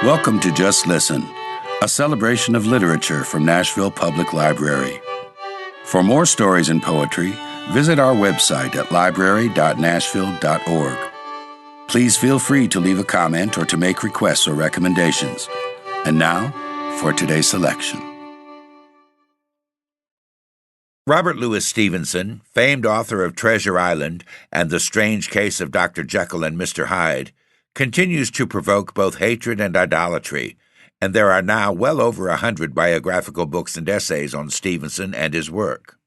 Welcome to Just Listen, a celebration of literature from Nashville Public Library. For more stories and poetry, visit our website at library.nashville.org. Please feel free to leave a comment or to make requests or recommendations. And now, for today's selection. Robert Louis Stevenson, famed author of Treasure Island and The Strange Case of Dr. Jekyll and Mr. Hyde, continues to provoke both hatred and idolatry, and there are now well over 100 biographical books and essays on Stevenson and his work.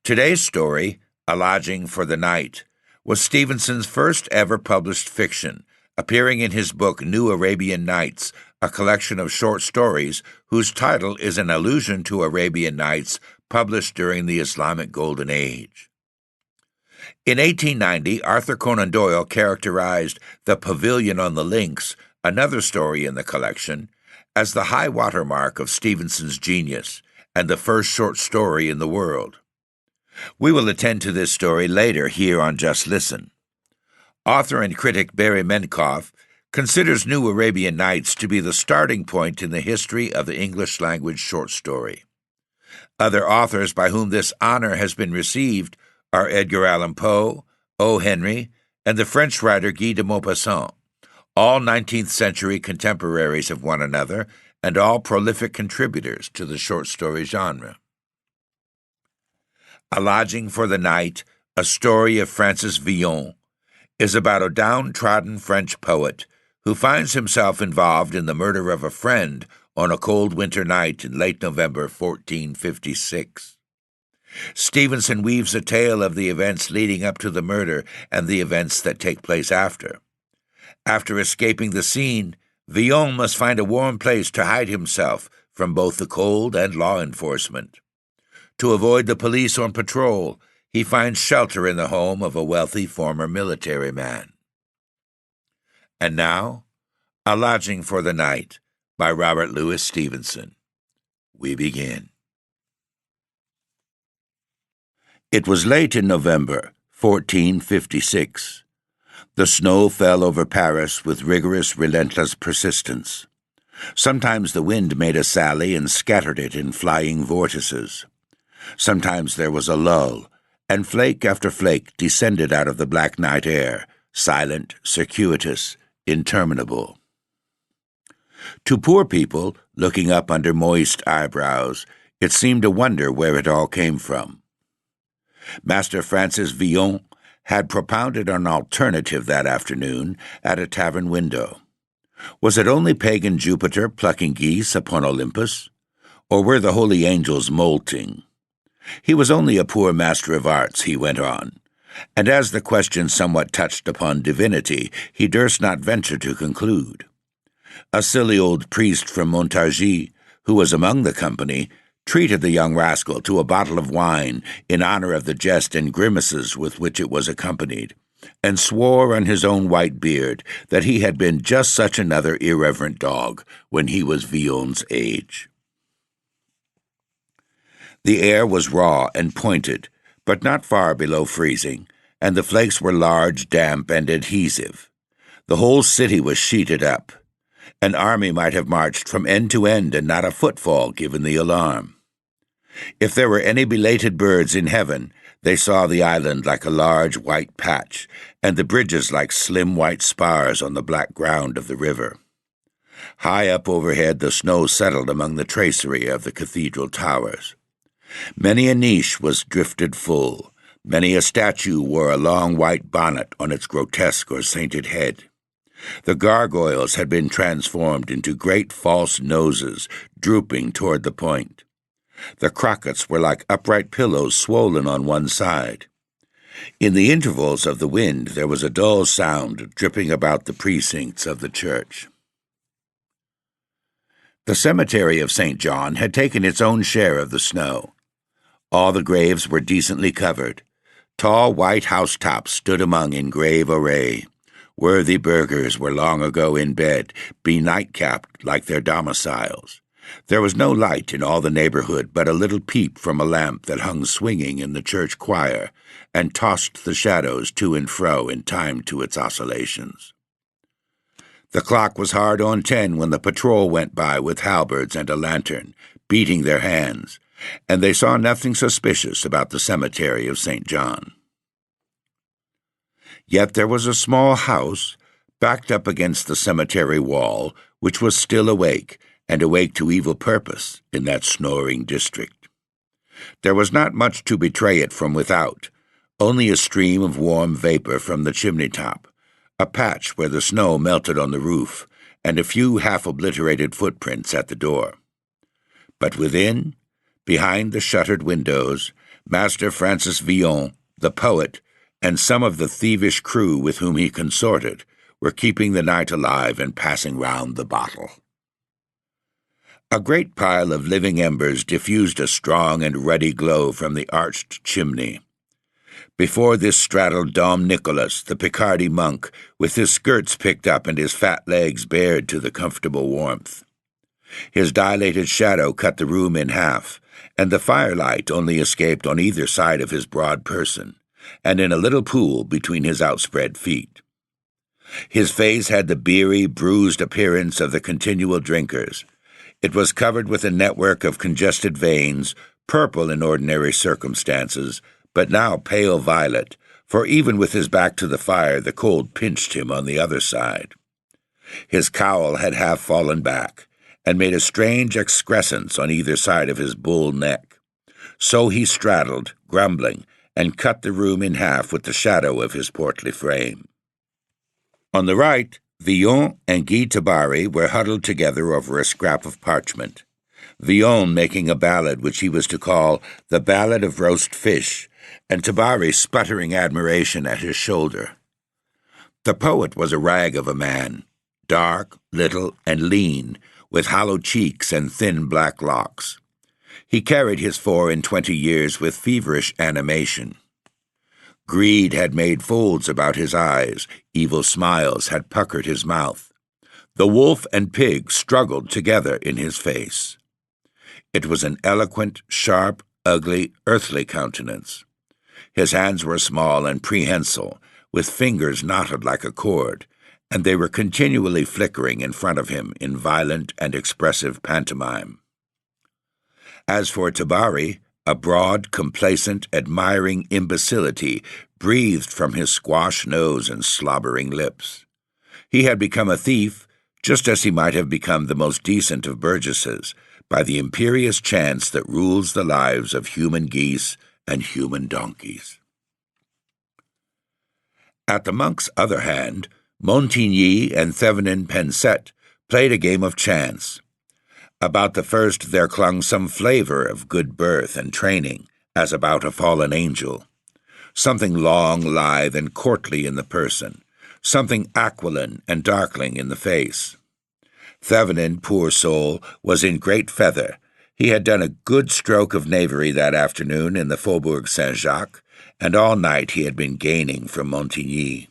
Today's story, A Lodging for the Night, was Stevenson's first ever published fiction, appearing in his book New Arabian Nights, a collection of short stories whose title is an allusion to Arabian Nights published during the Islamic Golden Age. In 1890, Arthur Conan Doyle characterized The Pavilion on the Links, another story in the collection, as the high water mark of Stevenson's genius and the first short story in the world. We will attend to this story later here on Just Listen. Author and critic Barry Menkoff considers New Arabian Nights to be the starting point in the history of the English-language short story. Other authors by whom this honor has been received are Edgar Allan Poe, O. Henry, and the French writer Guy de Maupassant, all 19th century contemporaries of one another and all prolific contributors to the short story genre. A Lodging for the Night, a story of Francis Villon, is about a downtrodden French poet who finds himself involved in the murder of a friend on a cold winter night in late November 1456. Stevenson weaves a tale of the events leading up to the murder and the events that take place after. After escaping the scene, Villon must find a warm place to hide himself from both the cold and law enforcement. To avoid the police on patrol, he finds shelter in the home of a wealthy former military man. And now, A Lodging for the Night by Robert Louis Stevenson. We begin. It was late in November, 1456. The snow fell over Paris with rigorous, relentless persistence. Sometimes the wind made a sally and scattered it in flying vortices. Sometimes there was a lull, and flake after flake descended out of the black night air, silent, circuitous, interminable. To poor people, looking up under moist eyebrows, it seemed a wonder where it all came from. Master Francis Villon had propounded an alternative that afternoon at a tavern window. Was it only pagan Jupiter plucking geese upon Olympus? Or were the holy angels molting? He was only a poor master of arts, he went on, and as the question somewhat touched upon divinity, he durst not venture to conclude. A silly old priest from Montargis, who was among the company, treated the young rascal to a bottle of wine in honor of the jest and grimaces with which it was accompanied, and swore on his own white beard that he had been just such another irreverent dog when he was Villon's age. The air was raw and pointed, but not far below freezing, and the flakes were large, damp, and adhesive. The whole city was sheeted up. An army might have marched from end to end and not a footfall given the alarm. If there were any belated birds in heaven, they saw the island like a large white patch, and the bridges like slim white spars on the black ground of the river. High up overhead the snow settled among the tracery of the cathedral towers. Many a niche was drifted full, many a statue wore a long white bonnet on its grotesque or sainted head. The gargoyles had been transformed into great false noses, drooping toward the point. The crockets were like upright pillows swollen on one side. In the intervals of the wind there was a dull sound dripping about the precincts of the church. The cemetery of St. John had taken its own share of the snow. All the graves were decently covered. Tall white housetops stood among in grave array. Worthy burghers were long ago in bed, benight-capped like their domiciles. There was no light in all the neighborhood but a little peep from a lamp that hung swinging in the church choir and tossed the shadows to and fro in time to its oscillations. The clock was hard on 10 when the patrol went by with halberds and a lantern, beating their hands, and they saw nothing suspicious about the cemetery of St. John. Yet there was a small house backed up against the cemetery wall, which was still awake, and awake to evil purpose in that snoring district. There was not much to betray it from without, only a stream of warm vapor from the chimney-top, a patch where the snow melted on the roof, and a few half-obliterated footprints at the door. But within, behind the shuttered windows, Master Francis Villon, the poet, and some of the thievish crew with whom he consorted were keeping the night alive and passing round the bottle. A great pile of living embers diffused a strong and ruddy glow from the arched chimney. Before this straddled Dom Nicholas, the Picardy monk, with his skirts picked up and his fat legs bared to the comfortable warmth. His dilated shadow cut the room in half, and the firelight only escaped on either side of his broad person, and in a little pool between his outspread feet. His face had the beery, bruised appearance of the continual drinkers. It was covered with a network of congested veins, purple in ordinary circumstances, but now pale violet, for even with his back to the fire the cold pinched him on the other side. His cowl had half fallen back, and made a strange excrescence on either side of his bull neck. So he straddled, grumbling, and cut the room in half with the shadow of his portly frame. On the right, Villon and Guy Tabary were huddled together over a scrap of parchment, Villon making a ballad which he was to call the Ballad of Roast Fish, and Tabary sputtering admiration at his shoulder. The poet was a rag of a man, dark, little, and lean, with hollow cheeks and thin black locks. He carried his 24 years with feverish animation. Greed had made folds about his eyes, evil smiles had puckered his mouth. The wolf and pig struggled together in his face. It was an eloquent, sharp, ugly, earthly countenance. His hands were small and prehensile, with fingers knotted like a cord, and they were continually flickering in front of him in violent and expressive pantomime. As for Tabary, a broad, complacent, admiring imbecility breathed from his squash nose and slobbering lips. He had become a thief, just as he might have become the most decent of burgesses, by the imperious chance that rules the lives of human geese and human donkeys. At the monk's other hand, Montigny and Thevenin Pensette played a game of chance. About the first there clung some flavor of good birth and training, as about a fallen angel. Something long, lithe, and courtly in the person, something aquiline and darkling in the face. Thevenin, poor soul, was in great feather. He had done a good stroke of knavery that afternoon in the Faubourg Saint-Jacques, and all night he had been gaining from Montigny.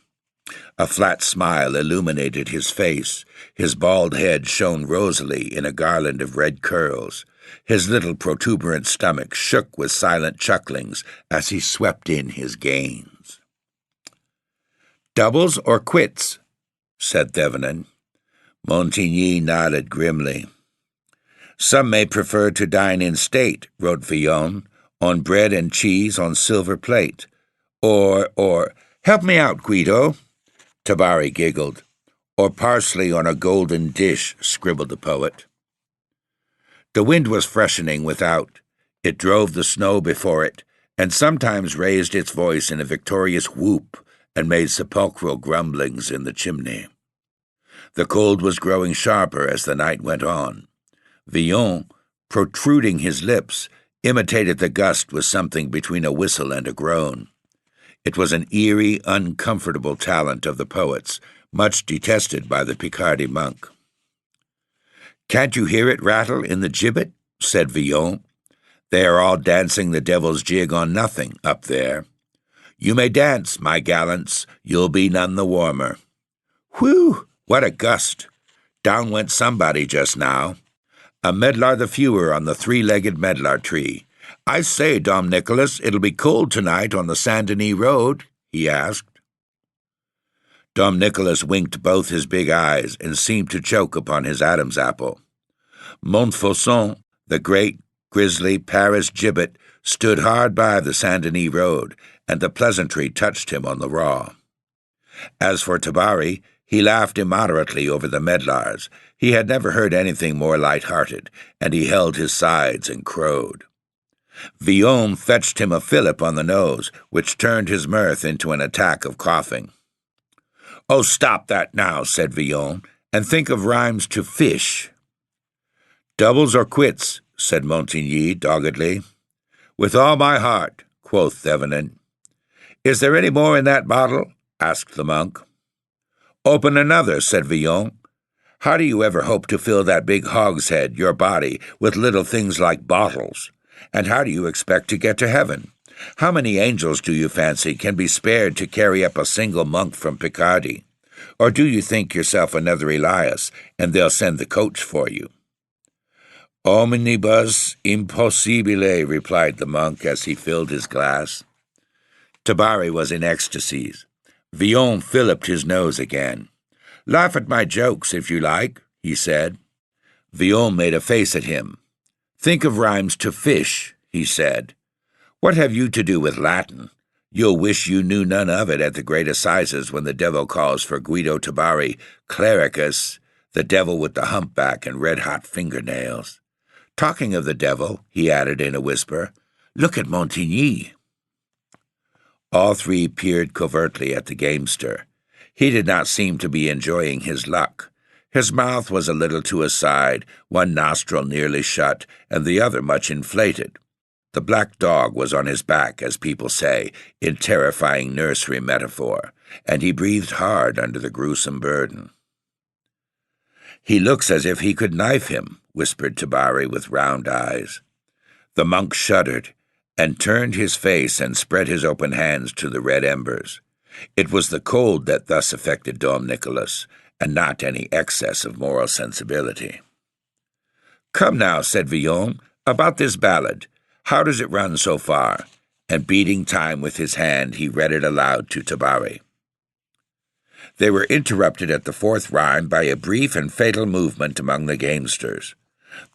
A flat smile illuminated his face. His bald head shone rosily in a garland of red curls. His little protuberant stomach shook with silent chucklings as he swept in his gains. "Doubles or quits?" said Thevenin. Montigny nodded grimly. "Some may prefer to dine in state," wrote Villon, "on bread and cheese on silver plate. Or, help me out, Guido." Tabary giggled. "Or parsley on a golden dish," scribbled the poet. The wind was freshening without. It drove the snow before it, and sometimes raised its voice in a victorious whoop and made sepulchral grumblings in the chimney. The cold was growing sharper as the night went on. Villon, protruding his lips, imitated the gust with something between a whistle and a groan. It was an eerie, uncomfortable talent of the poet's, much detested by the Picardy monk. "Can't you hear it rattle in the gibbet?" said Villon. "They are all dancing the devil's jig on nothing up there. You may dance, my gallants, you'll be none the warmer. Whew, what a gust! Down went somebody just now. A medlar the fewer on the three-legged medlar tree. I say, Dom Nicholas, it'll be cold tonight on the Saint-Denis road," he asked. Dom Nicholas winked both his big eyes and seemed to choke upon his Adam's apple. Montfaucon, the great, grisly Paris gibbet, stood hard by the Saint-Denis road, and the pleasantry touched him on the raw. As for Tabari, he laughed immoderately over the medlars. He had never heard anything more light-hearted, and he held his sides and crowed. Villon fetched him a fillip on the nose, which turned his mirth into an attack of coughing. "Oh, stop that now," said Villon, "and think of rhymes to fish." "Doubles or quits," said Montigny doggedly. "With all my heart," quoth Thevenin. "Is there any more in that bottle?" asked the monk. "Open another," said Villon. "How do you ever hope to fill that big hogshead, your body, with little things like bottles? And how do you expect to get to heaven? How many angels, do you fancy, can be spared to carry up a single monk from Picardy? Or do you think yourself another Elias, and they'll send the coach for you?" "Omnibus impossibile," replied the monk as he filled his glass. Tabari was in ecstasies. Villon filliped his nose again. "Laugh at my jokes, if you like," he said. Villon made a face at him. "Think of rhymes to fish," he said. "What have you to do with Latin? You'll wish you knew none of it at the great assizes when the devil calls for Guido Tabari, clericus, the devil with the humpback and red-hot fingernails. Talking of the devil," he added in a whisper, "look at Montigny." All three peered covertly at the gamester. He did not seem to be enjoying his luck. His mouth was a little to his side, one nostril nearly shut, and the other much inflated. The black dog was on his back, as people say, in terrifying nursery metaphor, and he breathed hard under the gruesome burden. "He looks as if he could knife him," whispered Tabari with round eyes. The monk shuddered, and turned his face and spread his open hands to the red embers. It was the cold that thus affected Dom Nicholas, and not any excess of moral sensibility. "Come now," said Villon, "about this ballad. How does it run so far?" And beating time with his hand, he read it aloud to Tabari. They were interrupted at the fourth rhyme by a brief and fatal movement among the gamesters.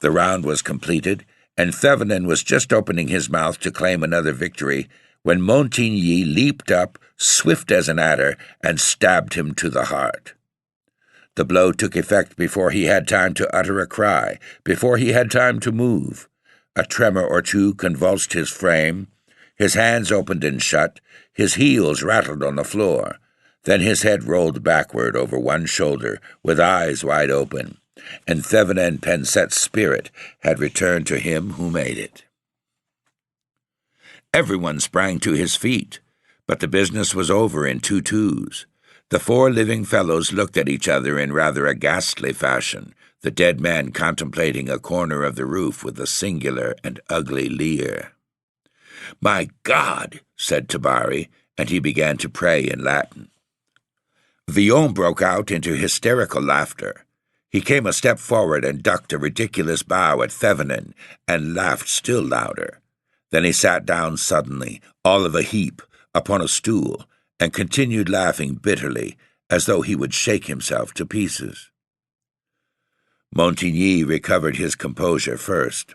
The round was completed, and Thevenin was just opening his mouth to claim another victory when Montigny leaped up, swift as an adder, and stabbed him to the heart. The blow took effect before he had time to utter a cry, before he had time to move. A tremor or two convulsed his frame. His hands opened and shut. His heels rattled on the floor. Then his head rolled backward over one shoulder, with eyes wide open, and Thevenin Penset's spirit had returned to him who made it. Everyone sprang to his feet, but the business was over in 2-2s. The four living fellows looked at each other in rather a ghastly fashion, the dead man contemplating a corner of the roof with a singular and ugly leer. "My God!" said Tabari, and he began to pray in Latin. Villon broke out into hysterical laughter. He came a step forward and ducked a ridiculous bow at Thevenin, and laughed still louder. Then he sat down suddenly, all of a heap, upon a stool, and continued laughing bitterly, as though he would shake himself to pieces. Montigny recovered his composure first.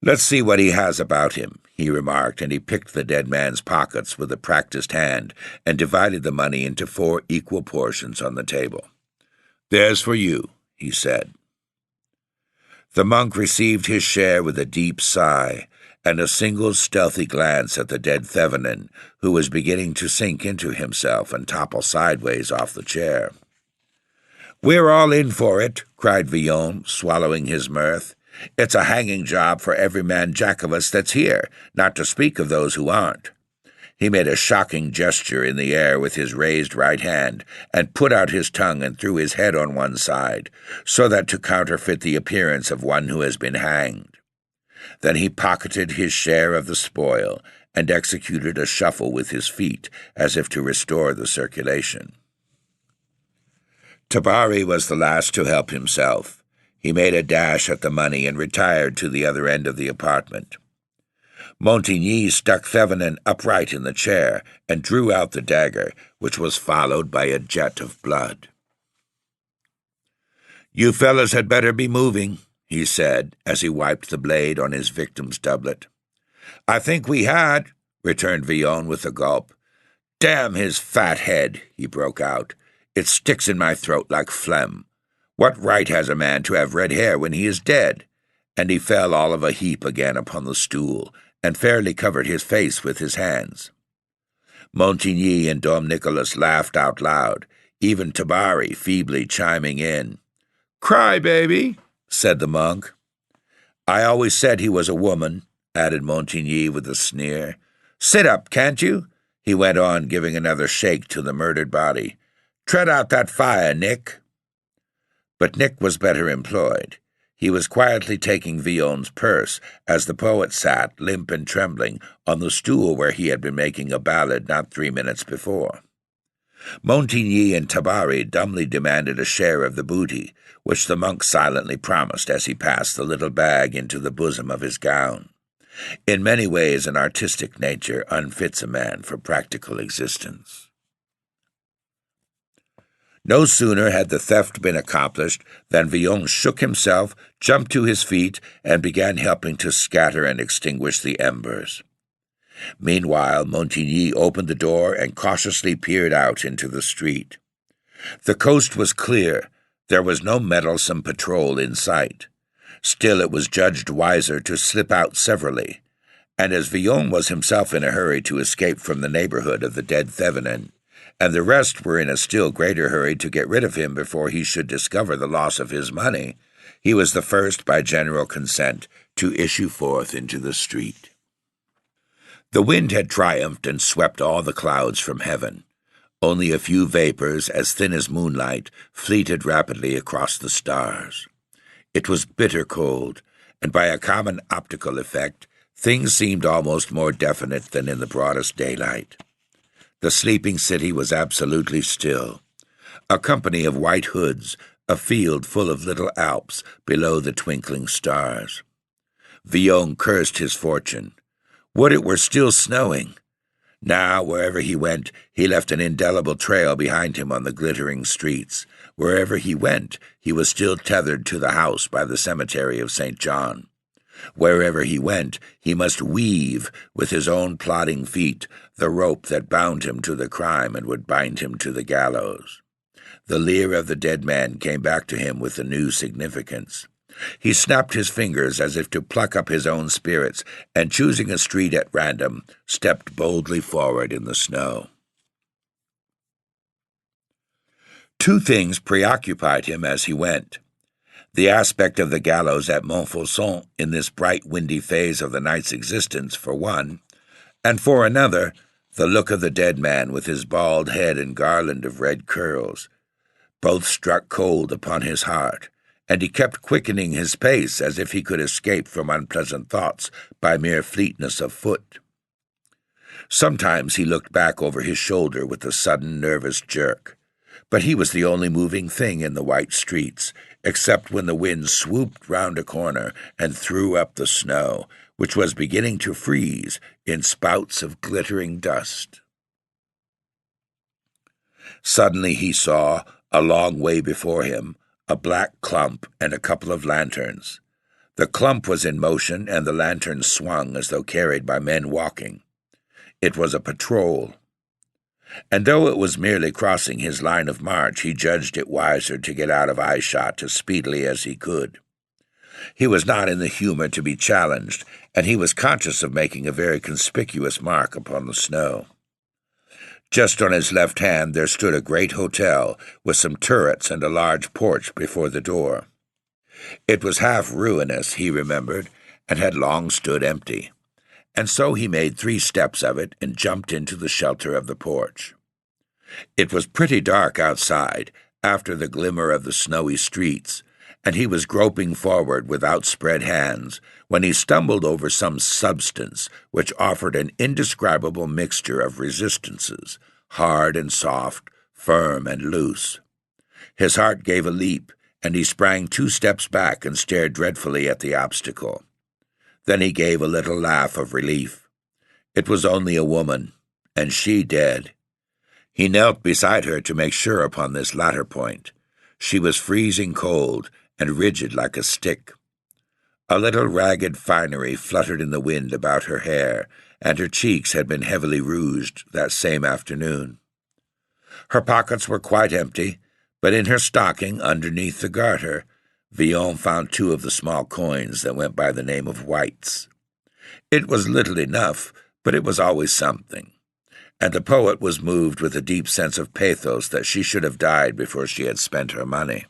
"Let's see what he has about him," he remarked, and he picked the dead man's pockets with a practised hand and divided the money into 4 equal portions on the table. "There's for you," he said. The monk received his share with a deep sigh, and a single stealthy glance at the dead Thevenin, who was beginning to sink into himself and topple sideways off the chair. "We're all in for it," cried Villon, swallowing his mirth. "It's a hanging job for every man jack of us that's here, not to speak of those who aren't." He made a shocking gesture in the air with his raised right hand, and put out his tongue and threw his head on one side, so that to counterfeit the appearance of one who has been hanged. Then he pocketed his share of the spoil, and executed a shuffle with his feet, as if to restore the circulation. Tabari was the last to help himself. He made a dash at the money and retired to the other end of the apartment. Montigny stuck Thevenin upright in the chair and drew out the dagger, which was followed by a jet of blood. "You fellows had better be moving," he said, as he wiped the blade on his victim's doublet. "I think we had," returned Villon with a gulp. "Damn his fat head," he broke out. "It sticks in my throat like phlegm. What right has a man to have red hair when he is dead?" And he fell all of a heap again upon the stool, and fairly covered his face with his hands. Montigny and Dom Nicholas laughed out loud, even Tabari feebly chiming in. "Cry, baby," said the monk. "I always said he was a woman," added Montigny with a sneer. "Sit up, can't you?" he went on, giving another shake to the murdered body. "Tread out that fire, Nick." But Nick was better employed. He was quietly taking Villon's purse as the poet sat, limp and trembling, on the stool where he had been making a ballad not 3 minutes before. Montigny and Tabari dumbly demanded a share of the booty, which the monk silently promised as he passed the little bag into the bosom of his gown. In many ways an artistic nature unfits a man for practical existence. No sooner had the theft been accomplished than Villon shook himself, jumped to his feet, and began helping to scatter and extinguish the embers. Meanwhile, Montigny opened the door and cautiously peered out into the street. The coast was clear. There was no meddlesome patrol in sight. Still, it was judged wiser to slip out severally, and as Villon was himself in a hurry to escape from the neighborhood of the dead Thevenin, and the rest were in a still greater hurry to get rid of him before he should discover the loss of his money, he was the first, by general consent, to issue forth into the street. The wind had triumphed and swept all the clouds from heaven. Only a few vapors, as thin as moonlight, fleeted rapidly across the stars. It was bitter cold, and by a common optical effect, things seemed almost more definite than in the broadest daylight. The sleeping city was absolutely still. A company of white hoods, a field full of little Alps below the twinkling stars. Villon cursed his fortune. Would it were still snowing! Now, wherever he went, he left an indelible trail behind him on the glittering streets. Wherever he went, he was still tethered to the house by the cemetery of St. John. Wherever he went, he must weave, with his own plodding feet, the rope that bound him to the crime and would bind him to the gallows. The leer of the dead man came back to him with a new significance. He snapped his fingers as if to pluck up his own spirits, and choosing a street at random, stepped boldly forward in the snow. Two things preoccupied him as he went. The aspect of the gallows at Montfaucon in this bright, windy phase of the night's existence, for one, and for another, the look of the dead man with his bald head and garland of red curls. Both struck cold upon his heart, and he kept quickening his pace as if he could escape from unpleasant thoughts by mere fleetness of foot. Sometimes he looked back over his shoulder with a sudden nervous jerk, but he was the only moving thing in the white streets, except when the wind swooped round a corner and threw up the snow, which was beginning to freeze in spouts of glittering dust. Suddenly he saw, a long way before him, a black clump and a couple of lanterns. The clump was in motion, and the lanterns swung as though carried by men walking. It was a patrol. And though it was merely crossing his line of march, he judged it wiser to get out of eyeshot as speedily as he could. He was not in the humor to be challenged, and he was conscious of making a very conspicuous mark upon the snow. Just on his left hand there stood a great hotel, with some turrets and a large porch before the door. It was half ruinous, he remembered, and had long stood empty. And so he made 3 steps of it and jumped into the shelter of the porch. It was pretty dark outside, after the glimmer of the snowy streets, and he was groping forward with outspread hands when he stumbled over some substance which offered an indescribable mixture of resistances, hard and soft, firm and loose. His heart gave a leap, and he sprang 2 steps back and stared dreadfully at the obstacle. Then he gave a little laugh of relief. It was only a woman, and she dead. He knelt beside her to make sure upon this latter point. She was freezing cold and rigid like a stick. A little ragged finery fluttered in the wind about her hair, and her cheeks had been heavily rouged that same afternoon. Her pockets were quite empty, but in her stocking, underneath the garter, Villon found 2 of the small coins that went by the name of whites. It was little enough, but it was always something, and the poet was moved with a deep sense of pathos that she should have died before she had spent her money.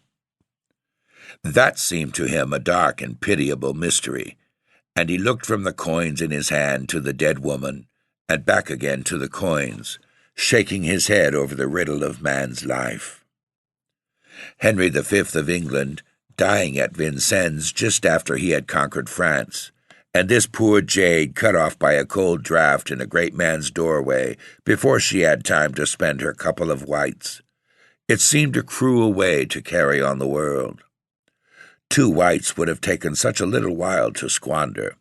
That seemed to him a dark and pitiable mystery, and he looked from the coins in his hand to the dead woman, and back again to the coins, shaking his head over the riddle of man's life. Henry V of England, dying at Vincennes just after he had conquered France, and this poor jade cut off by a cold draught in a great man's doorway before she had time to spend her couple of whites. It seemed a cruel way to carry on the world. 2 whites would have taken such a little while to squander,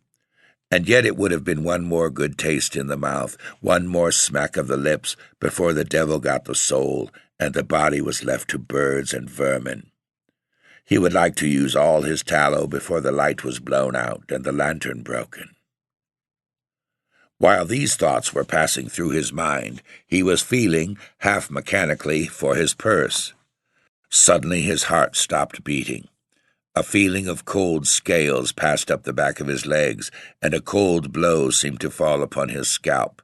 and yet it would have been one more good taste in the mouth, one more smack of the lips before the devil got the soul and the body was left to birds and vermin. He would like to use all his tallow before the light was blown out and the lantern broken. While these thoughts were passing through his mind, he was feeling, half mechanically, for his purse. Suddenly his heart stopped beating. A feeling of cold scales passed up the back of his legs, and a cold blow seemed to fall upon his scalp.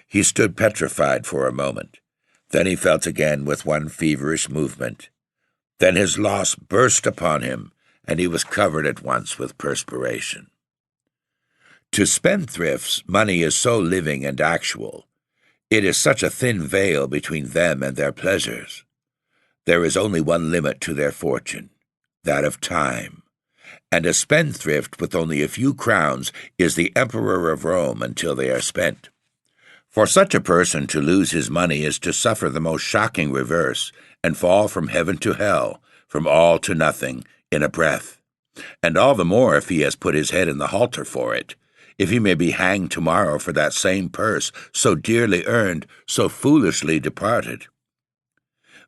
He stood petrified for a moment. Then he felt again with one feverish movement. Then his loss burst upon him, and he was covered at once with perspiration. To spendthrifts, money is so living and actual. It is such a thin veil between them and their pleasures. There is only one limit to their fortune, that of time, and a spendthrift with only a few crowns is the emperor of Rome until they are spent. For such a person to lose his money is to suffer the most shocking reverse and fall from heaven to hell, from all to nothing, in a breath, and all the more if he has put his head in the halter for it, if he may be hanged tomorrow for that same purse, so dearly earned, so foolishly departed.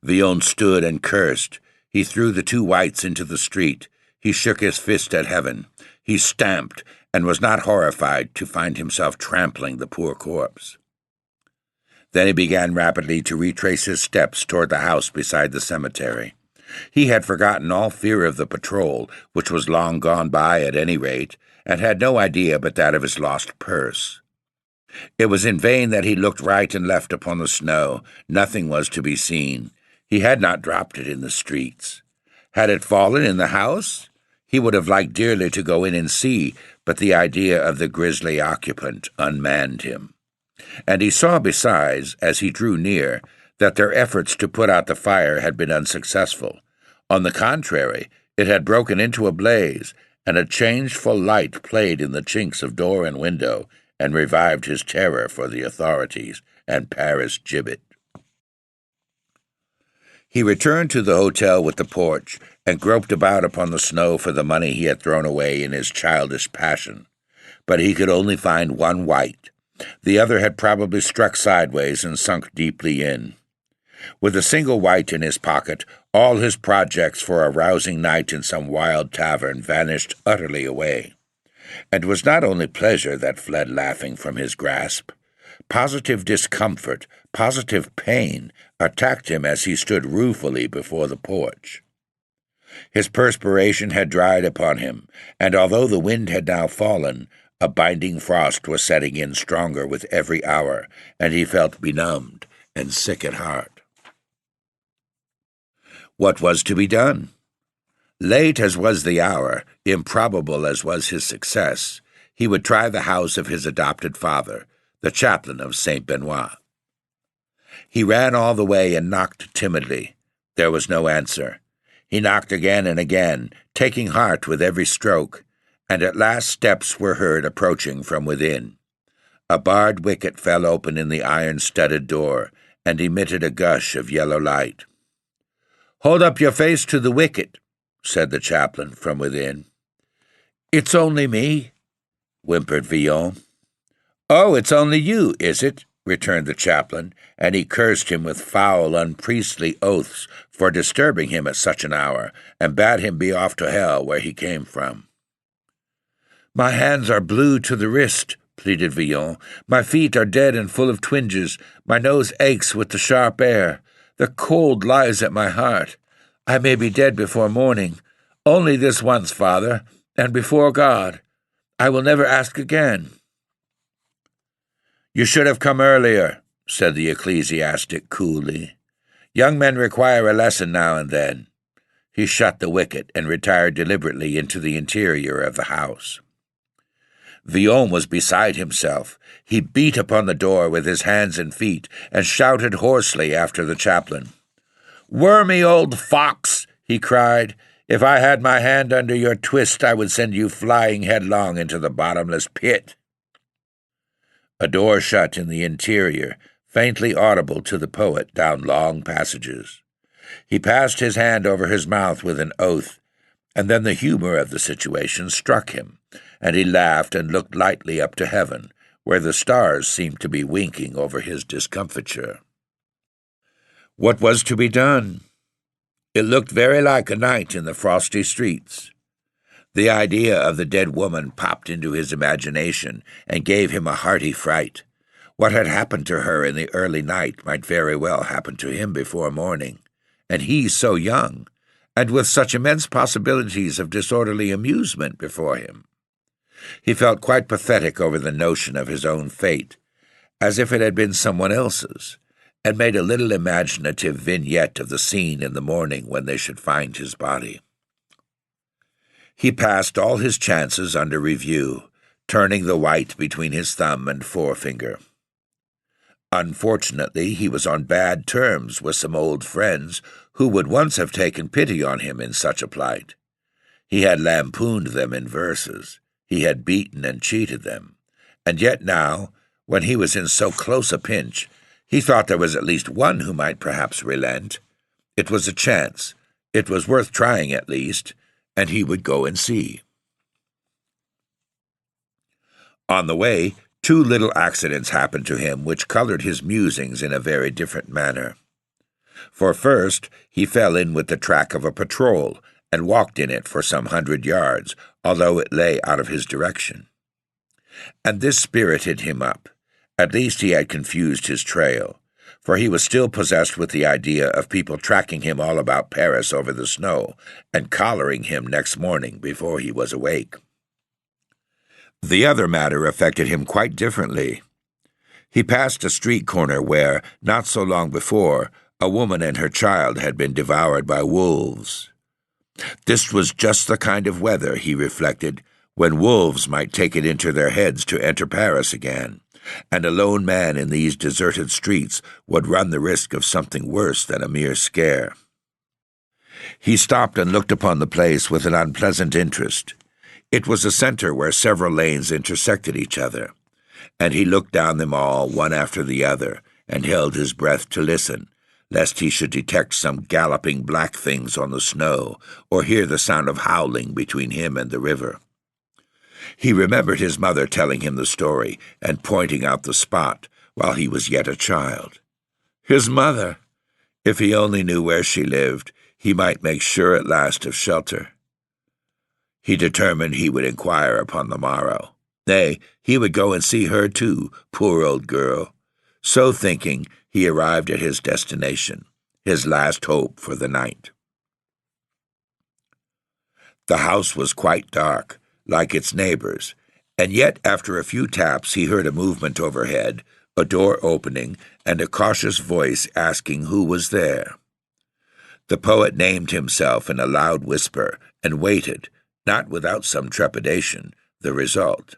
Villon stood and cursed. He threw the 2 whites into the street. He shook his fist at heaven. He stamped, and was not horrified to find himself trampling the poor corpse. Then he began rapidly to retrace his steps toward the house beside the cemetery. He had forgotten all fear of the patrol, which was long gone by at any rate, and had no idea but that of his lost purse. It was in vain that he looked right and left upon the snow. Nothing was to be seen. He had not dropped it in the streets. Had it fallen in the house? He would have liked dearly to go in and see, but the idea of the grisly occupant unmanned him. And he saw besides, as he drew near, that their efforts to put out the fire had been unsuccessful. On the contrary, it had broken into a blaze, and a changeful light played in the chinks of door and window, and revived his terror for the authorities and Paris gibbet. He returned to the hotel with the porch, and groped about upon the snow for the money he had thrown away in his childish passion. But he could only find 1 white. The other had probably struck sideways and sunk deeply in. With a single white in his pocket, all his projects for a rousing night in some wild tavern vanished utterly away. And it was not only pleasure that fled laughing from his grasp. Positive discomfort, positive pain, attacked him as he stood ruefully before the porch. His perspiration had dried upon him, and although the wind had now fallen, a binding frost was setting in stronger with every hour, and he felt benumbed and sick at heart. What was to be done? Late as was the hour, improbable as was his success, he would try the house of his adopted father, the chaplain of St. Benoit. He ran all the way and knocked timidly. There was no answer. He knocked again and again, taking heart with every stroke, and at last steps were heard approaching from within. A barred wicket fell open in the iron-studded door, and emitted a gush of yellow light. "Hold up your face to the wicket," said the chaplain from within. "It's only me." whimpered Villon. "Oh, it's only you, is it?" returned the chaplain, and he cursed him with foul, unpriestly oaths for disturbing him at such an hour, and bade him be off to hell where he came from. "My hands are blue to the wrist," pleaded Villon. "My feet are dead and full of twinges. My nose aches with the sharp air. The cold lies at my heart. I may be dead before morning. Only this once, Father, and before God. I will never ask again." "You should have come earlier," said the ecclesiastic coolly. "Young men require a lesson now and then." He shut the wicket and retired deliberately into the interior of the house. Villon was beside himself. He beat upon the door with his hands and feet and shouted hoarsely after the chaplain. "Wormy old fox!" he cried. "If I had my hand under your twist, I would send you flying headlong into the bottomless pit." A door shut in the interior, faintly audible to the poet down long passages. He passed his hand over his mouth with an oath, and then the humor of the situation struck him, and he laughed and looked lightly up to heaven, where the stars seemed to be winking over his discomfiture. What was to be done? It looked very like a night in the frosty streets. The idea of the dead woman popped into his imagination and gave him a hearty fright. What had happened to her in the early night might very well happen to him before morning, and he so young, and with such immense possibilities of disorderly amusement before him. He felt quite pathetic over the notion of his own fate, as if it had been someone else's, and made a little imaginative vignette of the scene in the morning when they should find his body. He passed all his chances under review, turning the white between his thumb and forefinger. Unfortunately, he was on bad terms with some old friends who would once have taken pity on him in such a plight. He had lampooned them in verses. He had beaten and cheated them. And yet now, when he was in so close a pinch, he thought there was at least one who might perhaps relent. It was a chance. It was worth trying at least, and he would go and see. On the way, 2 little accidents happened to him which colored his musings in a very different manner. For first, he fell in with the track of a patrol and walked in it for some 100 yards, although it lay out of his direction. And this spirited him up. At least he had confused his trail, for he was still possessed with the idea of people tracking him all about Paris over the snow and collaring him next morning before he was awake. The other matter affected him quite differently. He passed a street corner where, not so long before, a woman and her child had been devoured by wolves. This was just the kind of weather, he reflected, when wolves might take it into their heads to enter Paris again, and a lone man in these deserted streets would run the risk of something worse than a mere scare. He stopped and looked upon the place with an unpleasant interest. It was a center where several lanes intersected each other, and he looked down them all, one after the other, and held his breath to listen, lest he should detect some galloping black things on the snow, or hear the sound of howling between him and the river. He remembered his mother telling him the story and pointing out the spot while he was yet a child. His mother! If he only knew where she lived, he might make sure at last of shelter. He determined he would inquire upon the morrow. Nay, he would go and see her too, poor old girl. So thinking, he arrived at his destination, his last hope for the night. The house was quite dark, like its neighbors, and yet after a few taps he heard a movement overhead, a door opening, and a cautious voice asking who was there. The poet named himself in a loud whisper and waited, not without some trepidation, the result.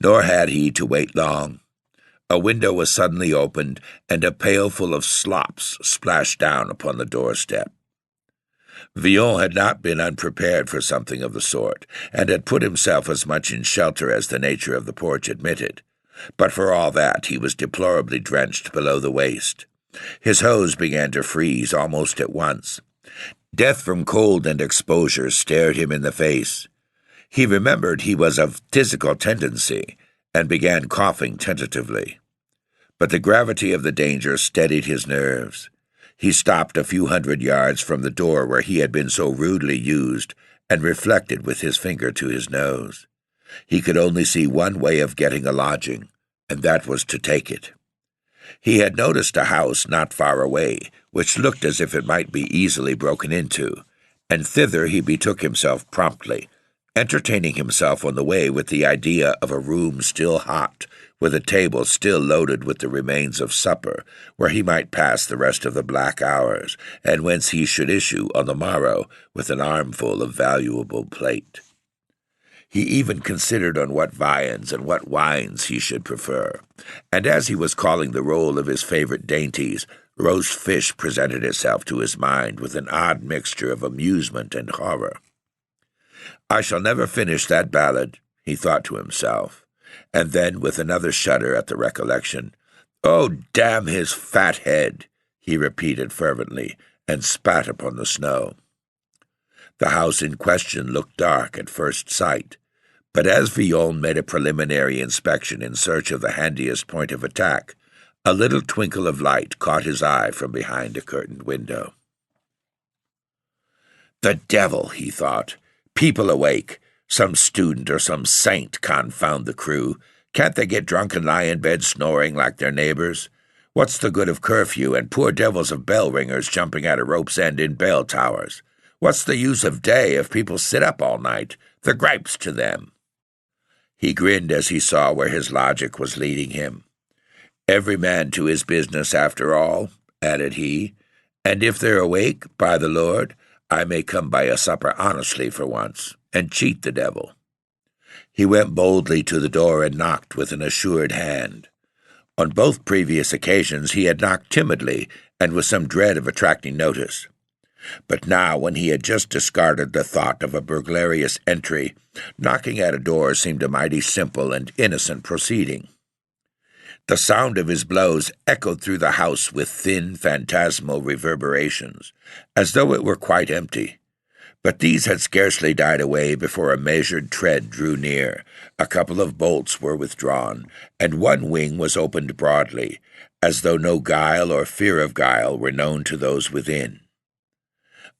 Nor had he to wait long. A window was suddenly opened, and a pailful of slops splashed down upon the doorstep. Villon had not been unprepared for something of the sort, and had put himself as much in shelter as the nature of the porch admitted. But for all that he was deplorably drenched below the waist. His hose began to freeze almost at once. Death from cold and exposure stared him in the face. He remembered he was of physical tendency and began coughing tentatively. But the gravity of the danger steadied his nerves. He stopped a few hundred yards from the door where he had been so rudely used and reflected with his finger to his nose. He could only see one way of getting a lodging, and that was to take it. He had noticed a house not far away, which looked as if it might be easily broken into, and thither he betook himself promptly, entertaining himself on the way with the idea of a room still hot, with a table still loaded with the remains of supper, where he might pass the rest of the black hours, and whence he should issue on the morrow with an armful of valuable plate. He even considered on what viands and what wines he should prefer, and as he was calling the roll of his favorite dainties, roast fish presented itself to his mind with an odd mixture of amusement and horror. "I shall never finish that ballad," he thought to himself, and then, with another shudder at the recollection, "Oh, damn his fat head," he repeated fervently, and spat upon the snow. The house in question looked dark at first sight, but as Villon made a preliminary inspection in search of the handiest point of attack, a little twinkle of light caught his eye from behind a curtained window. "The devil," he thought. "People awake. Some student or some saint, confound the crew. Can't they get drunk and lie in bed snoring like their neighbors? What's the good of curfew and poor devils of bell-ringers jumping at a rope's end in bell towers? What's the use of day if people sit up all night? The gripes to them." He grinned as he saw where his logic was leading him. "Every man to his business after all," added he, "and if they're awake, by the Lord, I may come by a supper honestly for once, and cheat the devil." He went boldly to the door and knocked with an assured hand. On both previous occasions he had knocked timidly and with some dread of attracting notice. But now, when he had just discarded the thought of a burglarious entry, knocking at a door seemed a mighty simple and innocent proceeding. The sound of his blows echoed through the house with thin, phantasmal reverberations, as though it were quite empty. But these had scarcely died away before a measured tread drew near, a couple of bolts were withdrawn, and one wing was opened broadly, as though no guile or fear of guile were known to those within.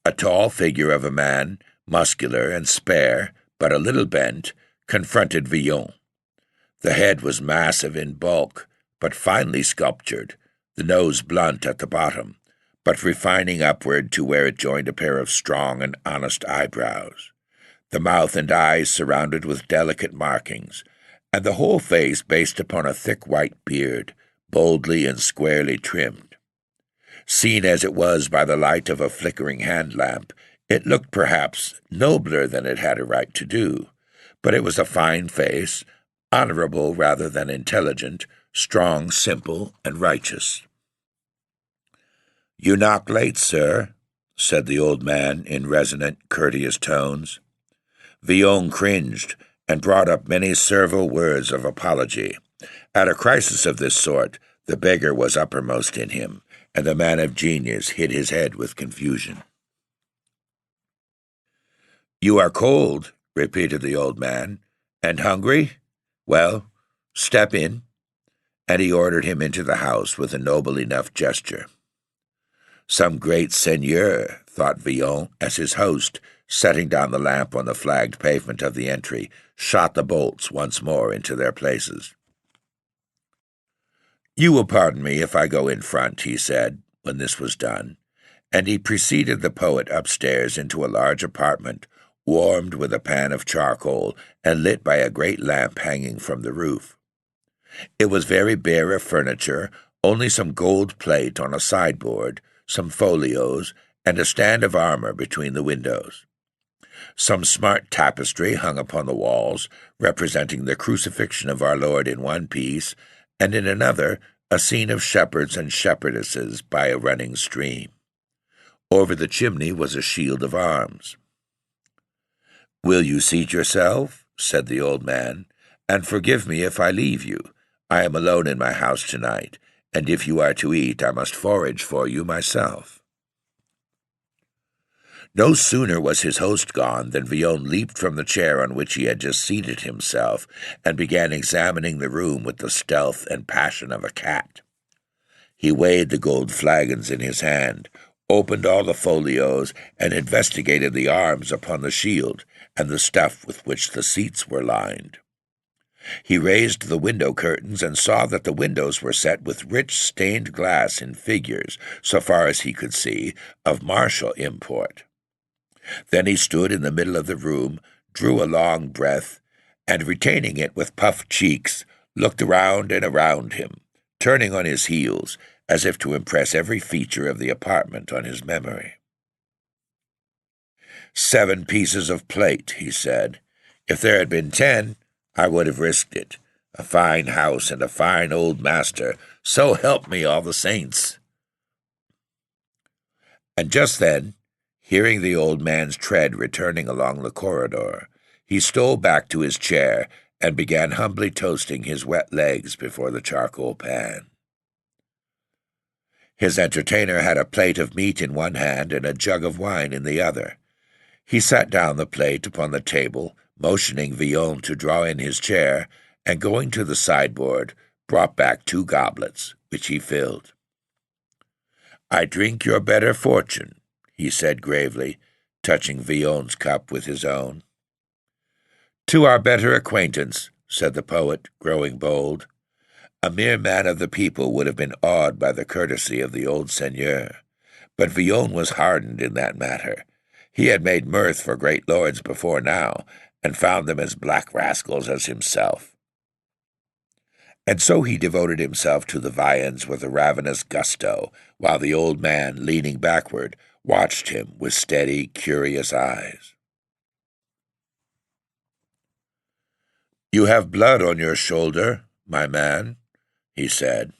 A tall figure of a man, muscular and spare, but a little bent, confronted Villon. The head was massive in bulk, but finely sculptured, the nose blunt at the bottom, but refining upward to where it joined a pair of strong and honest eyebrows, the mouth and eyes surrounded with delicate markings, and the whole face based upon a thick white beard, boldly and squarely trimmed. Seen as it was by the light of a flickering hand-lamp, it looked perhaps nobler than it had a right to do, but it was a fine face, honorable rather than intelligent, strong, simple, and righteous. "You knock late, sir," said the old man in resonant, courteous tones. Villon cringed and brought up many servile words of apology. At a crisis of this sort, the beggar was uppermost in him, and the man of genius hid his head with confusion. "You are cold," repeated the old man, "and hungry? Well, step in." And he ordered him into the house with a noble enough gesture. Some great seigneur, thought Villon, as his host, setting down the lamp on the flagged pavement of the entry, shot the bolts once more into their places. "You will pardon me if I go in front," he said, when this was done, and he preceded the poet upstairs into a large apartment, warmed with a pan of charcoal and lit by a great lamp hanging from the roof. It was very bare of furniture, only some gold plate on a sideboard, some folios, and a stand of armor between the windows. Some smart tapestry hung upon the walls, representing the crucifixion of our Lord in one piece, and in another a scene of shepherds and shepherdesses by a running stream. Over the chimney was a shield of arms. "Will you seat yourself?" said the old man, "and forgive me if I leave you. I am alone in my house tonight, and if you are to eat, I must forage for you myself." No sooner was his host gone than Villon leaped from the chair on which he had just seated himself and began examining the room with the stealth and passion of a cat. He weighed the gold flagons in his hand, opened all the folios, and investigated the arms upon the shield and the stuff with which the seats were lined. He raised the window curtains and saw that the windows were set with rich stained glass in figures, so far as he could see, of martial import. Then he stood in the middle of the room, drew a long breath, and, retaining it with puffed cheeks, looked around and around him, turning on his heels, as if to impress every feature of the apartment on his memory. 7 pieces of plate, he said. If there had been 10, I would have risked it. A fine house and a fine old master, so help me all the saints. And just then, hearing the old man's tread returning along the corridor, he stole back to his chair and began humbly toasting his wet legs before the charcoal pan. His entertainer had a plate of meat in one hand and a jug of wine in the other. He set down the plate upon the table, motioning Villon to draw in his chair, and going to the sideboard, brought back 2 goblets, which he filled. "I drink your better fortune," he said gravely, touching Villon's cup with his own. "To our better acquaintance," said the poet, growing bold. A mere man of the people would have been awed by the courtesy of the old seigneur, but Villon was hardened in that matter. He had made mirth for great lords before now, and found them as black rascals as himself. And so he devoted himself to the viands with a ravenous gusto, while the old man, leaning backward, watched him with steady, curious eyes. "You have blood on your shoulder, my man," he said.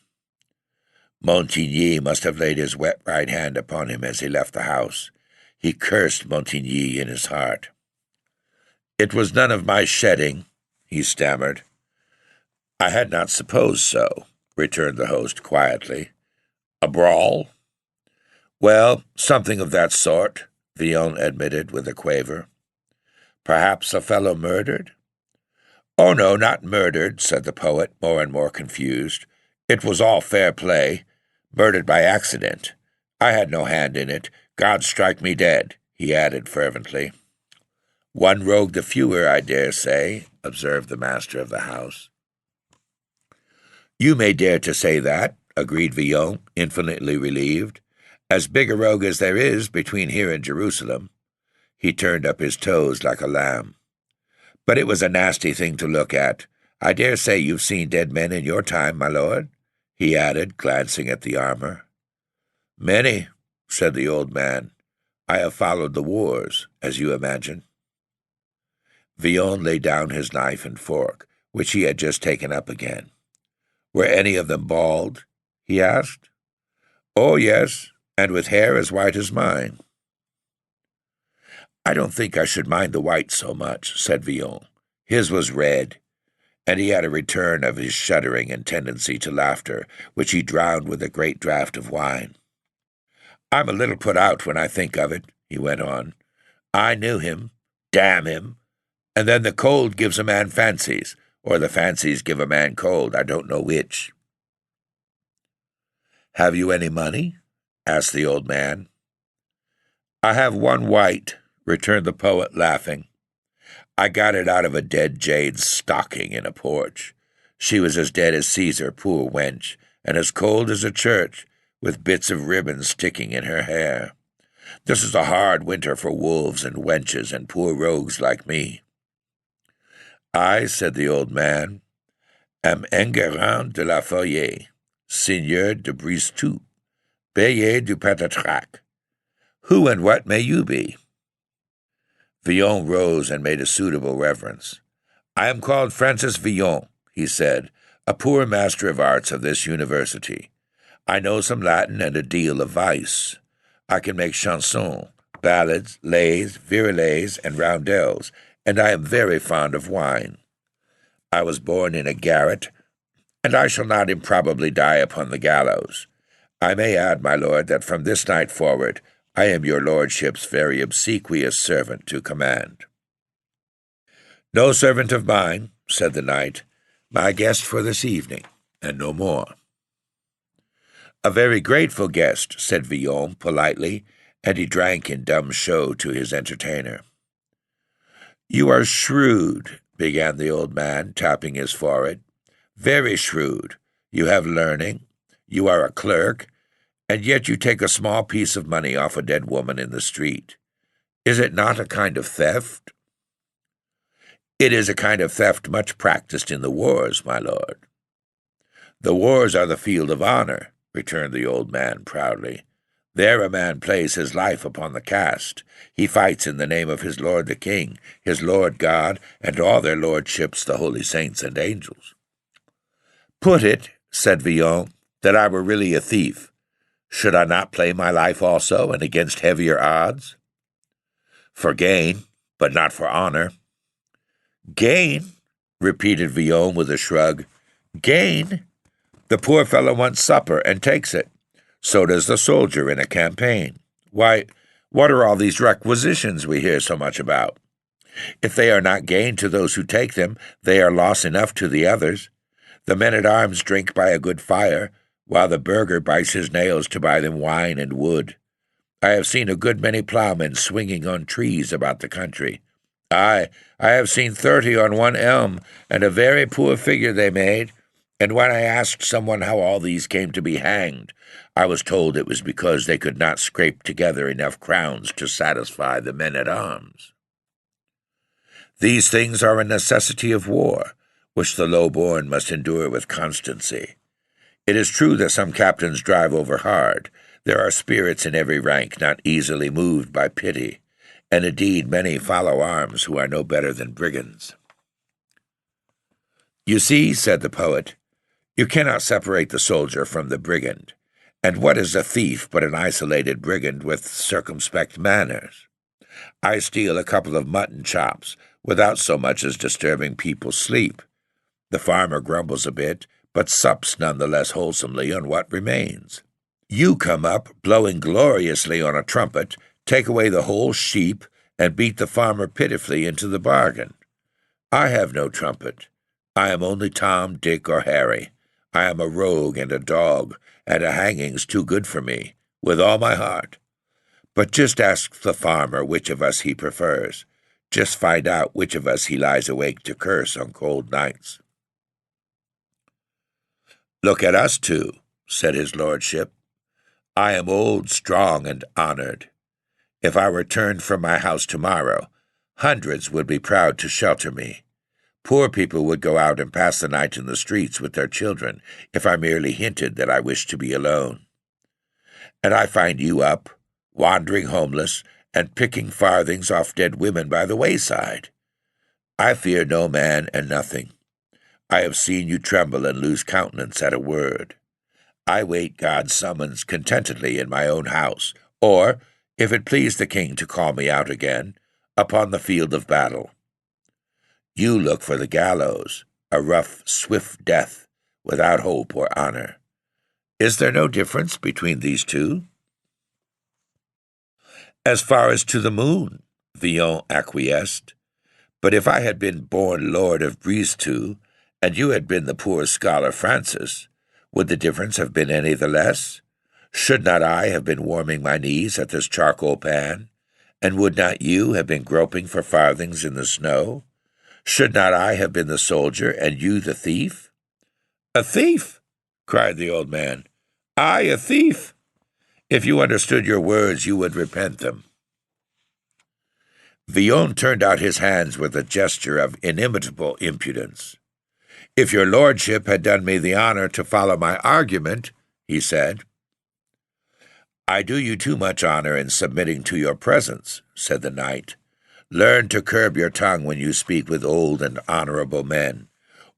Montigny must have laid his wet right hand upon him as he left the house. He cursed Montigny in his heart. "It was none of my shedding," he stammered. "I had not supposed so," returned the host quietly. "A brawl?" "Well, something of that sort," Villon admitted with a quaver. "Perhaps a fellow murdered?" "Oh, no, not murdered," said the poet, more and more confused. "It was all fair play. Murdered by accident. I had no hand in it. God strike me dead," he added fervently. "One rogue the fewer, I dare say," observed the master of the house. "You may dare to say that," agreed Villon, infinitely relieved. "As big a rogue as there is between here and Jerusalem." He turned up his toes like a lamb. "But it was a nasty thing to look at. I dare say you've seen dead men in your time, my lord," he added, glancing at the armor. "Many," said the old man. "I have followed the wars, as you imagine." Villon laid down his knife and fork, which he had just taken up again. "Were any of them bald?" he asked. "Oh, yes, and with hair as white as mine." "I don't think I should mind the white so much," said Villon. "His was red," and he had a return of his shuddering and tendency to laughter, which he drowned with a great draught of wine. "I'm a little put out when I think of it," he went on. "I knew him, damn him, and then the cold gives a man fancies, or the fancies give a man cold, I don't know which." "Have you any money?" asked the old man. "I have 1 white," returned the poet, laughing. "I got it out of a dead jade's stocking in a porch. She was as dead as Caesar, poor wench, and as cold as a church, with bits of ribbon sticking in her hair. This is a hard winter for wolves and wenches and poor rogues like me." "I," said the old man, "am Enguerrand de la Feuillée, Seigneur de Bristou, Baillet du Patatrac. Who and what may you be?" Villon rose and made a suitable reverence. "I am called Francis Villon," he said, "a poor master of arts of this university. I know some Latin and a deal of vice. I can make chansons, ballads, lays, virelays, and roundels, and I am very fond of wine. I was born in a garret, and I shall not improbably die upon the gallows. I may add, my lord, that from this night forward I am your lordship's very obsequious servant to command." "No servant of mine," said the knight, "my guest for this evening, and no more." "A very grateful guest," said Villon politely, and he drank in dumb show to his entertainer. "You are shrewd," began the old man, tapping his forehead. "Very shrewd. You have learning. You are a clerk, and yet you take a small piece of money off a dead woman in the street. Is it not a kind of theft?" "It is a kind of theft much practiced in the wars, my lord." "The wars are the field of honor," returned the old man proudly. "There a man plays his life upon the cast. He fights in the name of his lord the king, his Lord God, and all their lordships, the holy saints and angels." "Put it," said Villon, "that I were really a thief. Should I not play my life also, and against heavier odds?" "For gain, but not for honor." "Gain?" repeated Villon with a shrug. "Gain? The poor fellow wants supper and takes it. So does the soldier in a campaign. Why, what are all these requisitions we hear so much about? If they are not gain to those who take them, they are loss enough to the others. The men-at-arms drink by a good fire, while the burgher bites his nails to buy them wine and wood. I have seen a good many ploughmen swinging on trees about the country. Aye, I have seen 30 on one elm, and a very poor figure they made, and when I asked someone how all these came to be hanged, I was told it was because they could not scrape together enough crowns to satisfy the men-at-arms. These things are a necessity of war, which the low-born must endure with constancy. It is true that some captains drive over hard. There are spirits in every rank not easily moved by pity, and indeed many follow arms who are no better than brigands." "You see," said the poet, "you cannot separate the soldier from the brigand. And what is a thief but an isolated brigand with circumspect manners? I steal a couple of mutton chops without so much as disturbing people's sleep. The farmer grumbles a bit, but sups none the less wholesomely on what remains. You come up, blowing gloriously on a trumpet, take away the whole sheep, and beat the farmer pitifully into the bargain. I have no trumpet. I am only Tom, Dick, or Harry. I am a rogue and a dog, and a hanging's too good for me, with all my heart. But just ask the farmer which of us he prefers. Just find out which of us he lies awake to curse on cold nights." "Look at us two," said his lordship. "I am old, strong, and honored. If I returned from my house tomorrow, hundreds would be proud to shelter me. Poor people would go out and pass the night in the streets with their children if I merely hinted that I wished to be alone. And I find you up, wandering homeless, and picking farthings off dead women by the wayside. I fear no man and nothing. I have seen you tremble and lose countenance at a word. I wait God's summons contentedly in my own house, or, if it please the king to call me out again, upon the field of battle. You look for the gallows, a rough, swift death, without hope or honor. Is there no difference between these two?" "As far as to the moon," Villon acquiesced. "But if I had been born Lord of Brisetout, and you had been the poor scholar Francis, would the difference have been any the less? Should not I have been warming my knees at this charcoal pan? And would not you have been groping for farthings in the snow? Should not I have been the soldier, and you the thief?" "A thief?" cried the old man. "I a thief? If you understood your words, you would repent them." Villon turned out his hands with a gesture of inimitable impudence. "If your lordship had done me the honor to follow my argument," he said. "I do you too much honor in submitting to your presence," said the knight. "Learn to curb your tongue when you speak with old and honorable men,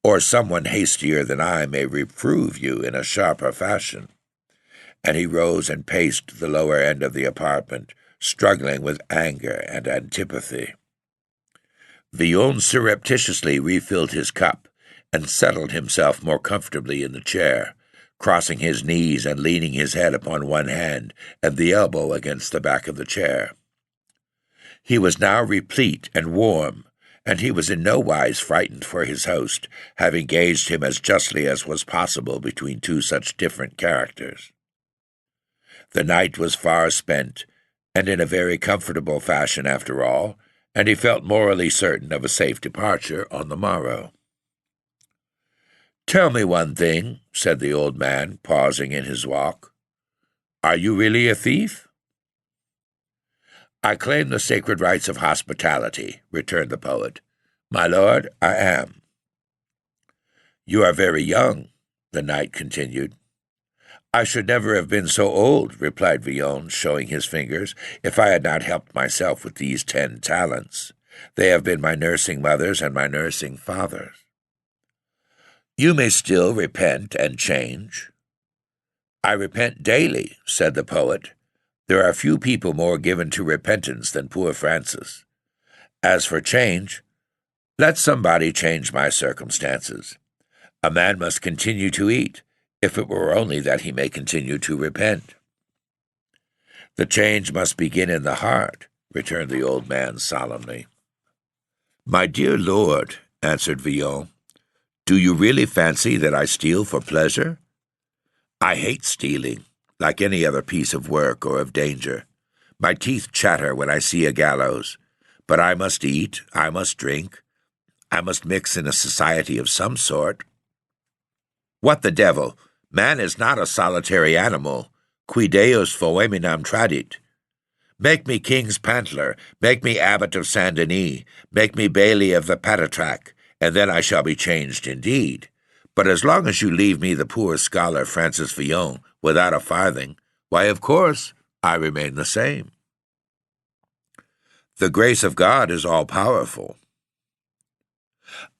or someone hastier than I may reprove you in a sharper fashion." And he rose and paced the lower end of the apartment, struggling with anger and antipathy. Villon surreptitiously refilled his cup and settled himself more comfortably in the chair, crossing his knees and leaning his head upon one hand and the elbow against the back of the chair. He was now replete and warm, and he was in no wise frightened for his host, having gauged him as justly as was possible between two such different characters. The night was far spent, and in a very comfortable fashion after all, and he felt morally certain of a safe departure on the morrow. "Tell me one thing," said the old man, pausing in his walk. "Are you really a thief?" "I claim the sacred rights of hospitality," returned the poet. "My lord, I am." "You are very young," the knight continued. "I should never have been so old," replied Villon, showing his fingers, "if I had not helped myself with these 10 talents. They have been my nursing mother's and my nursing father's." "You may still repent and change." "I repent daily," said the poet. "There are few people more given to repentance than poor Francis. As for change, let somebody change my circumstances. A man must continue to eat, if it were only that he may continue to repent." "The change must begin in the heart," returned the old man solemnly. "My dear lord," answered Villon, "do you really fancy that I steal for pleasure? I hate stealing, like any other piece of work or of danger. My teeth chatter when I see a gallows. But I must eat, I must drink, I must mix in a society of some sort." "What the devil? Man is not a solitary animal. Qui Deus foeminam tradit. Make me king's pantler, make me abbot of Saint Denis, make me bailey of the Patatrac, and then I shall be changed indeed. But as long as you leave me the poor scholar Francis Villon without a farthing, why, of course, I remain the same." "The grace of God is all-powerful."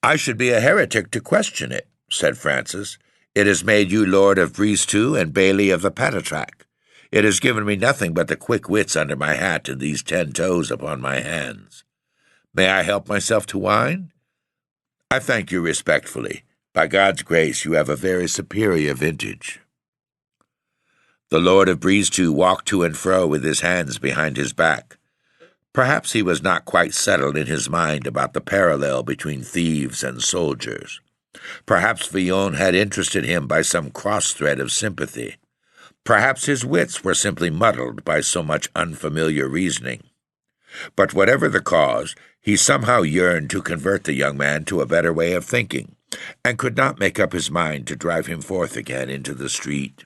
"I should be a heretic to question it," said Francis. "It has made you lord of Brisetout and bailey of the Patatrac. It has given me nothing but the quick wits under my hat and these 10 toes upon my hands. May I help myself to wine?" "I thank you respectfully. By God's grace, you have a very superior vintage." The lord of Brisetout walked to and fro with his hands behind his back. Perhaps he was not quite settled in his mind about the parallel between thieves and soldiers. Perhaps Villon had interested him by some cross-thread of sympathy. Perhaps his wits were simply muddled by so much unfamiliar reasoning. But whatever the cause, he somehow yearned to convert the young man to a better way of thinking, and could not make up his mind to drive him forth again into the street.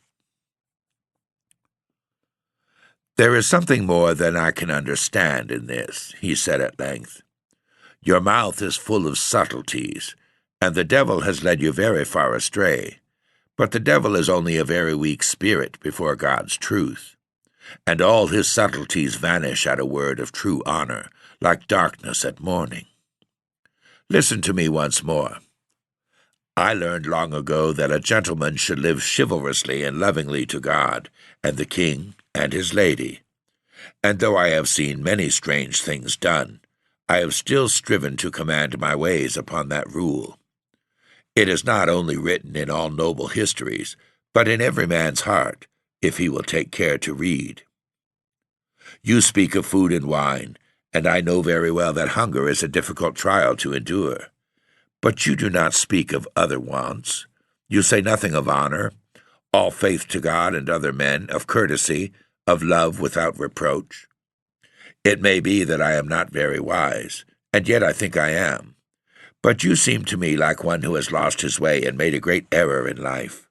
"There is something more than I can understand in this," he said at length. "Your mouth is full of subtleties, and the devil has led you very far astray. But the devil is only a very weak spirit before God's truth, and all his subtleties vanish at a word of true honor, like darkness at morning. Listen to me once more. I learned long ago that a gentleman should live chivalrously and lovingly to God, and the king, and his lady. And though I have seen many strange things done, I have still striven to command my ways upon that rule. It is not only written in all noble histories, but in every man's heart, if he will take care to read. You speak of food and wine, and I know very well that hunger is a difficult trial to endure. But you do not speak of other wants. You say nothing of honor, all faith to God and other men, of courtesy, of love without reproach. It may be that I am not very wise, and yet I think I am. But you seem to me like one who has lost his way and made a great error in life.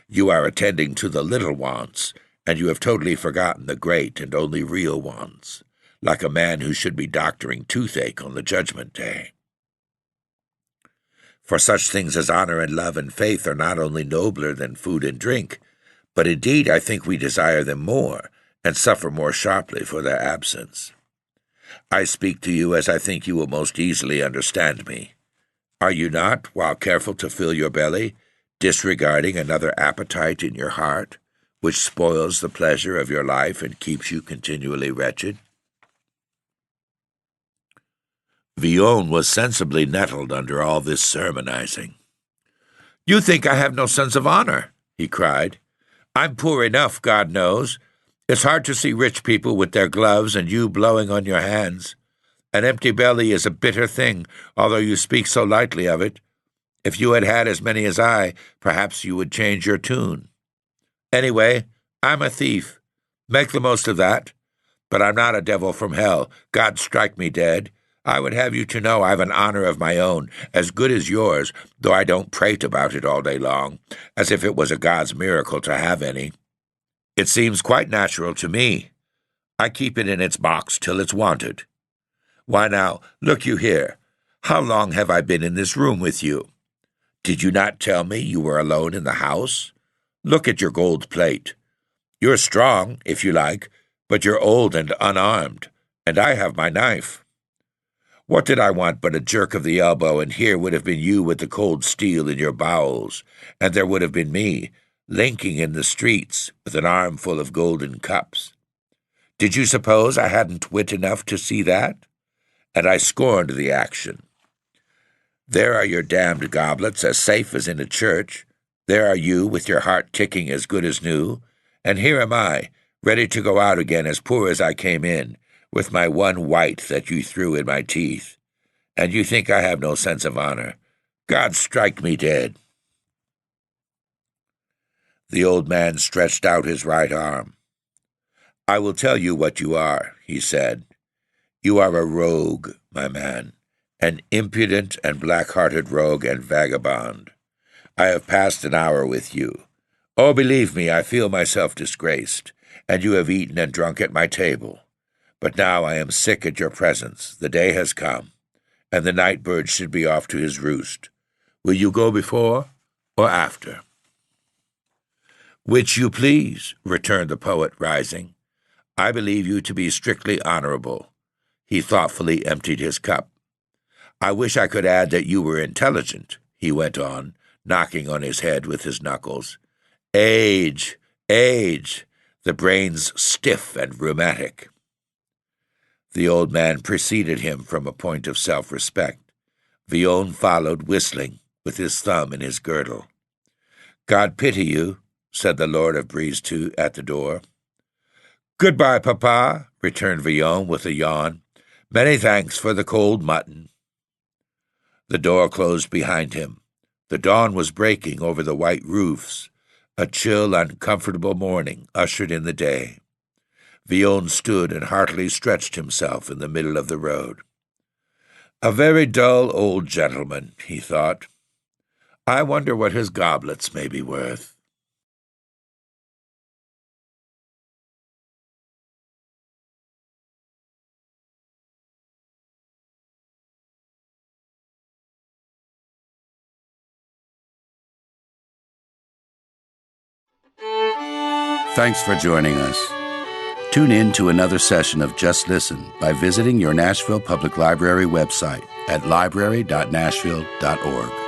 You are attending to the little wants, and you have totally forgotten the great and only real wants, like a man who should be doctoring toothache on the judgment day. For such things as honor and love and faith are not only nobler than food and drink, but indeed I think we desire them more, and suffer more sharply for their absence. I speak to you as I think you will most easily understand me. Are you not, while careful to fill your belly, disregarding another appetite in your heart, which spoils the pleasure of your life and keeps you continually wretched?" Villon was sensibly nettled under all this sermonizing. "You think I have no sense of honor," he cried. "I'm poor enough, God knows. It's hard to see rich people with their gloves and you blowing on your hands. An empty belly is a bitter thing, although you speak so lightly of it. If you had had as many as I, perhaps you would change your tune. Anyway, I'm a thief. Make the most of that. But I'm not a devil from hell. God strike me dead. I would have you to know I've an honor of my own, as good as yours, though I don't prate about it all day long, as if it was a God's miracle to have any. It seems quite natural to me. I keep it in its box till it's wanted. Why now, look you here. How long have I been in this room with you? Did you not tell me you were alone in the house? Look at your gold plate. You're strong, if you like, but you're old and unarmed, and I have my knife. What did I want but a jerk of the elbow, and here would have been you with the cold steel in your bowels, and there would have been me, linking in the streets with an armful of golden cups. Did you suppose I hadn't wit enough to see that? And I scorned the action. There are your damned goblets, as safe as in a church. There are you, with your heart ticking as good as new. And here am I, ready to go out again as poor as I came in, with my one white that you threw in my teeth. And you think I have no sense of honor. God strike me dead. The old man stretched out his right arm. I will tell you what you are, he said. You are a rogue, my man, an impudent and black-hearted rogue and vagabond. I have passed an hour with you. Oh, believe me, I feel myself disgraced, and you have eaten and drunk at my table. But now I am sick at your presence. The day has come, and the night bird should be off to his roost. Will you go before or after? Which you please, returned the poet, rising. I believe you to be strictly honorable. He thoughtfully emptied his cup. I wish I could add that you were intelligent, he went on, knocking on his head with his knuckles. Age, the brain's stiff and rheumatic. The old man preceded him from a point of self-respect. Villon followed, whistling, with his thumb in his girdle. God pity you, said the Lord of Brisetout at the door. Goodbye, papa, returned Villon with a yawn. Many thanks for the cold mutton. The door closed behind him. The dawn was breaking over the white roofs. A chill, uncomfortable morning ushered in the day. Villon stood and heartily stretched himself in the middle of the road. A very dull old gentleman, he thought. I wonder what his goblets may be worth. Thanks for joining us. Tune in to another session of Just Listen by visiting your Nashville Public Library website at library.nashville.org.